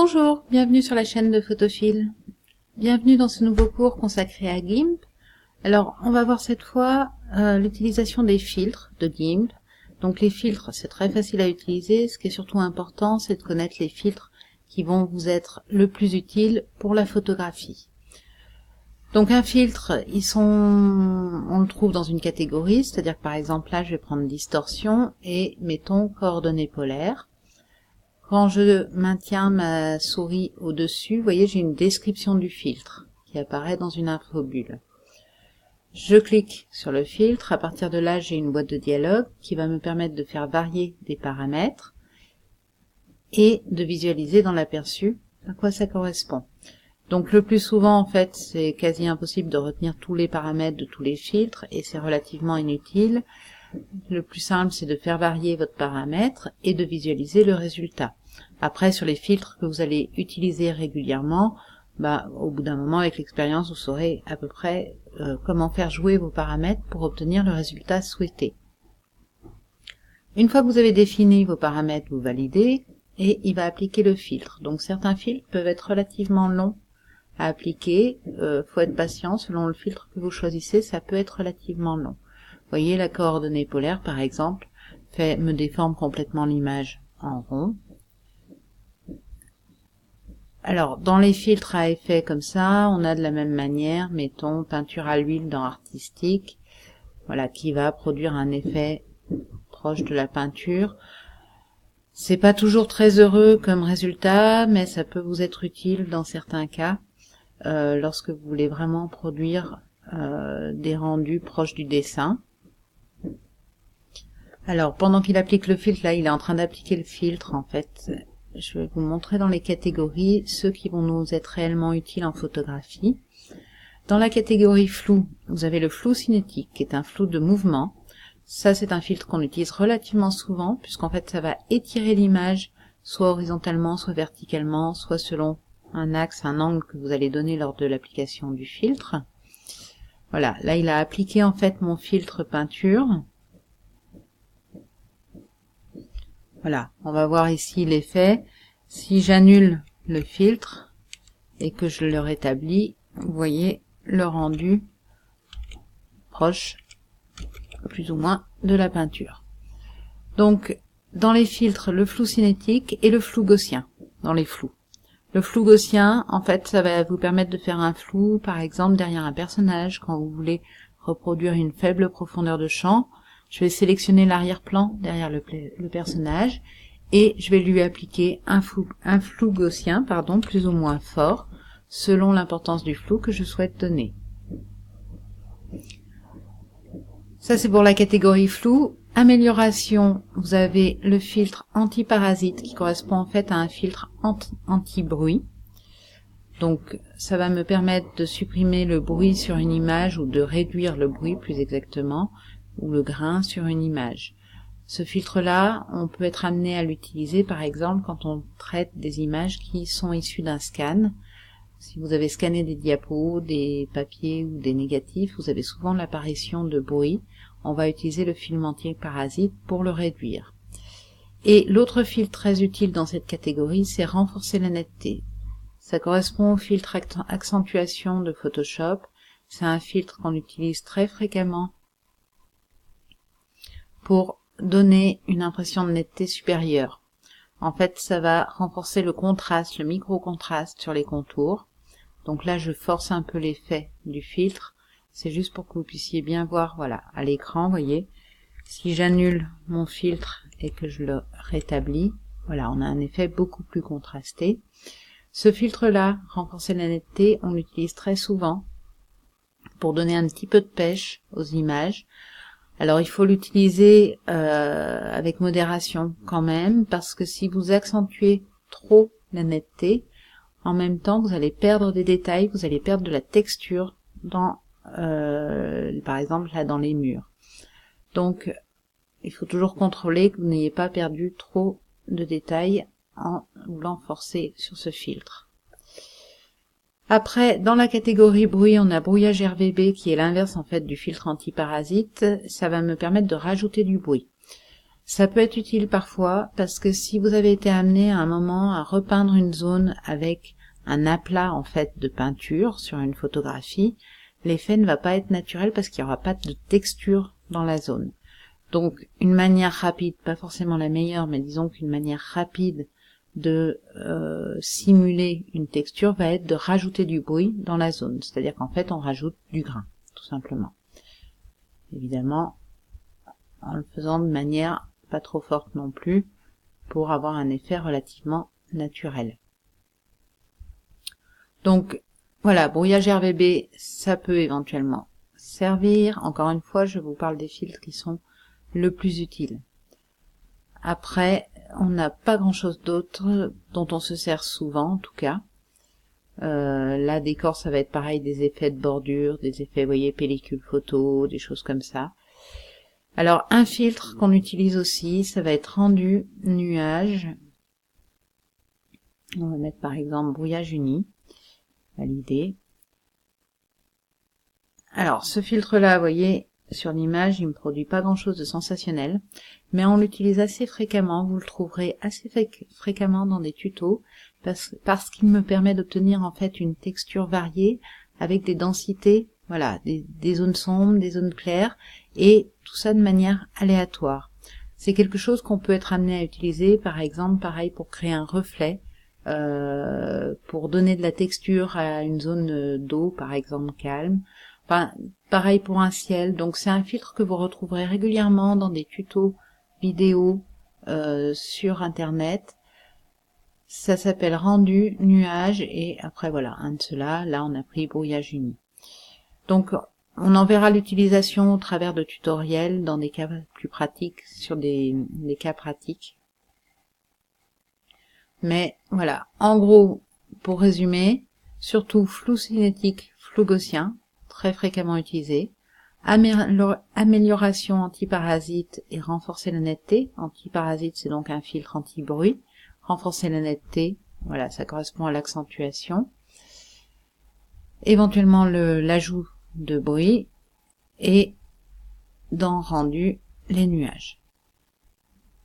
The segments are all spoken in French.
Bonjour, bienvenue sur la chaîne de Photophile. Bienvenue dans ce nouveau cours consacré à GIMP. Alors, on va voir cette fois l'utilisation des filtres de GIMP. Donc les filtres, c'est très facile à utiliser. Ce qui est surtout important, c'est de connaître les filtres qui vont vous être le plus utiles pour la photographie. Donc un filtre, on le trouve dans une catégorie, c'est-à-dire que par exemple là, je vais prendre distorsion et mettons coordonnées polaires. Quand je maintiens ma souris au-dessus, vous voyez, j'ai une description du filtre qui apparaît dans une infobulle. Je clique sur le filtre, à partir de là, j'ai une boîte de dialogue qui va me permettre de faire varier des paramètres et de visualiser dans l'aperçu à quoi ça correspond. Donc le plus souvent, en fait, c'est quasi impossible de retenir tous les paramètres de tous les filtres et c'est relativement inutile. Le plus simple, c'est de faire varier votre paramètre et de visualiser le résultat. Après, sur les filtres que vous allez utiliser régulièrement, au bout d'un moment, avec l'expérience, vous saurez à peu près comment faire jouer vos paramètres pour obtenir le résultat souhaité. Une fois que vous avez défini vos paramètres, vous validez et il va appliquer le filtre. Donc certains filtres peuvent être relativement longs à appliquer. Faut être patient, selon le filtre que vous choisissez, ça peut être relativement long. Vous voyez, la coordonnée polaire, par exemple, me déforme complètement l'image en rond. Alors, dans les filtres à effet comme ça, on a de la même manière, mettons, peinture à l'huile dans artistique, voilà, qui va produire un effet proche de la peinture. C'est pas toujours très heureux comme résultat, mais ça peut vous être utile dans certains cas, lorsque vous voulez vraiment produire des rendus proches du dessin. Alors, pendant qu'il applique le filtre, là, il est en train d'appliquer le filtre, en fait. Je vais vous montrer dans les catégories ceux qui vont nous être réellement utiles en photographie. Dans la catégorie flou, vous avez le flou cinétique, qui est un flou de mouvement. Ça, c'est un filtre qu'on utilise relativement souvent, puisqu'en fait, ça va étirer l'image, soit horizontalement, soit verticalement, soit selon un axe, un angle que vous allez donner lors de l'application du filtre. Voilà, là, il a appliqué en fait mon filtre peinture. Voilà, on va voir ici l'effet. Si j'annule le filtre et que je le rétablis, vous voyez le rendu proche, plus ou moins, de la peinture. Donc, dans les filtres, le flou cinétique et le flou gaussien, dans les flous. Le flou gaussien, en fait, ça va vous permettre de faire un flou, par exemple, derrière un personnage, quand vous voulez reproduire une faible profondeur de champ. Je vais sélectionner l'arrière-plan derrière le personnage et je vais lui appliquer un flou gaussien, plus ou moins fort, selon l'importance du flou que je souhaite donner. Ça, c'est pour la catégorie flou. Amélioration, vous avez le filtre anti-parasite qui correspond en fait à un filtre anti-bruit. Donc, ça va me permettre de supprimer le bruit sur une image ou de réduire le bruit plus exactement, ou le grain sur une image. Ce filtre-là, on peut être amené à l'utiliser par exemple quand on traite des images qui sont issues d'un scan. Si vous avez scanné des diapos, des papiers ou des négatifs, vous avez souvent l'apparition de bruit. On va utiliser le film anti-parasite pour le réduire. Et l'autre filtre très utile dans cette catégorie, c'est renforcer la netteté. Ça correspond au filtre accentuation de Photoshop. C'est un filtre qu'on utilise très fréquemment pour donner une impression de netteté supérieure. En fait, ça va renforcer le contraste, le micro-contraste sur les contours. Donc là, je force un peu l'effet du filtre. C'est juste pour que vous puissiez bien voir, voilà, à l'écran, vous voyez. Si j'annule mon filtre et que je le rétablis, voilà, on a un effet beaucoup plus contrasté. Ce filtre-là, renforcer la netteté, on l'utilise très souvent pour donner un petit peu de pêche aux images. Alors il faut l'utiliser avec modération quand même, parce que si vous accentuez trop la netteté, en même temps vous allez perdre des détails, vous allez perdre de la texture dans, par exemple là dans les murs. Donc il faut toujours contrôler que vous n'ayez pas perdu trop de détails en voulant forcer sur ce filtre. Après, dans la catégorie bruit, on a brouillage RVB qui est l'inverse en fait du filtre anti-parasite. Ça va me permettre de rajouter du bruit. Ça peut être utile parfois parce que si vous avez été amené à un moment à repeindre une zone avec un aplat en fait de peinture sur une photographie, l'effet ne va pas être naturel parce qu'il n'y aura pas de texture dans la zone. Donc une manière rapide, pas forcément la meilleure, mais disons qu'une manière rapide de simuler une texture va être de rajouter du bruit dans la zone. C'est-à-dire qu'en fait on rajoute du grain, tout simplement. Évidemment, en le faisant de manière pas trop forte non plus, pour avoir un effet relativement naturel. Donc voilà, brouillage RGB, ça peut éventuellement servir. Encore une fois, je vous parle des filtres qui sont le plus utiles. Après, on n'a pas grand-chose d'autre dont on se sert souvent, en tout cas. Là, décor, ça va être pareil, des effets de bordure, des effets, vous voyez, pellicule photo, des choses comme ça. Alors, un filtre qu'on utilise aussi, ça va être rendu nuage. On va mettre par exemple brouillage uni, validé. Alors, ce filtre-là, vous voyez, sur l'image, il me produit pas grand-chose de sensationnel, mais on l'utilise assez fréquemment, vous le trouverez assez fréquemment dans des tutos, parce qu'il me permet d'obtenir en fait une texture variée, avec des densités, voilà, des zones sombres, des zones claires, et tout ça de manière aléatoire. C'est quelque chose qu'on peut être amené à utiliser, par exemple, pareil pour créer un reflet, pour donner de la texture à une zone d'eau, par exemple, calme. Enfin, pareil pour un ciel. Donc c'est un filtre que vous retrouverez régulièrement dans des tutos vidéo sur internet. Ça s'appelle rendu nuage, et après voilà, un de ceux-là, là on a pris brouillage uni. Donc on en verra l'utilisation au travers de tutoriels dans des cas plus pratiques, sur des cas pratiques. Mais voilà, en gros, pour résumer, surtout flou cinétique, flou gaussien, très fréquemment utilisé, amélioration anti-parasite et renforcer la netteté. Anti-parasite, c'est donc un filtre anti-bruit. Renforcer la netteté, voilà, ça correspond à l'accentuation. Éventuellement l'ajout de bruit, et dans rendu, les nuages.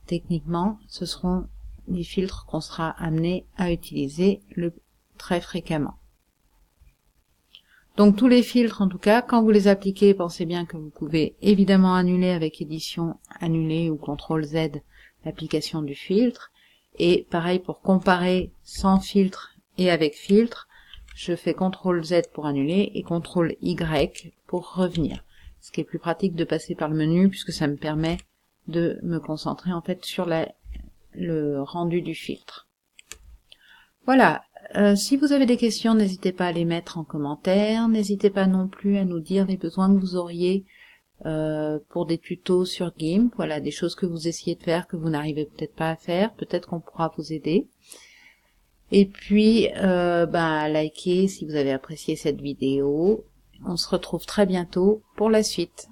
Techniquement, ce seront les filtres qu'on sera amené à utiliser très fréquemment. Donc tous les filtres, en tout cas, quand vous les appliquez, pensez bien que vous pouvez évidemment annuler avec édition, annuler ou CTRL-Z l'application du filtre. Et pareil pour comparer sans filtre et avec filtre, je fais CTRL-Z pour annuler et CTRL-Y pour revenir. Ce qui est plus pratique de passer par le menu puisque ça me permet de me concentrer en fait sur le rendu du filtre. Voilà. Si vous avez des questions, n'hésitez pas à les mettre en commentaire. N'hésitez pas non plus à nous dire les besoins que vous auriez pour des tutos sur GIMP. Voilà, des choses que vous essayez de faire, que vous n'arrivez peut-être pas à faire. Peut-être qu'on pourra vous aider. Et puis, likez si vous avez apprécié cette vidéo. On se retrouve très bientôt pour la suite.